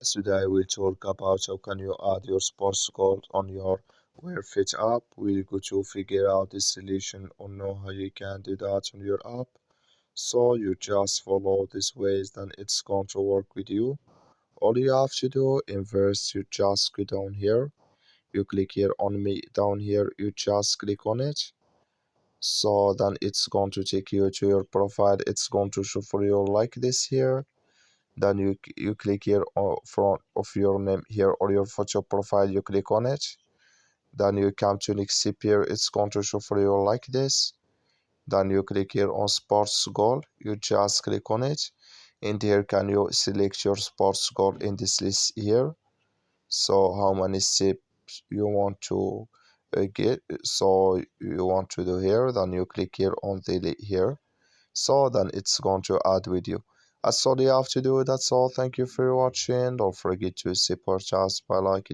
Today we'll talk about how can you add your sports goal on your Wearfit app. We're going to figure out the solution or know how you can do that on your app. So you just follow these ways, then it's going to work with you. All you have to do in first, you just go down here. You click here on me down here. You just click on it. So then it's going to take you to your profile. It's going to show for you like this here. Then you click here on front of your name here or your photo profile. You click on it. Then you come to next step here. It's going to show for you like this. Then you click here on sports goal. You just click on it, and here can you select your sports goal in this list here. So how many steps you want to get, so you want to do here. Then you click here on the here. So then it's going to add with you. That's all you have to do. That's all. Thank you for watching. Don't forget to support us by liking.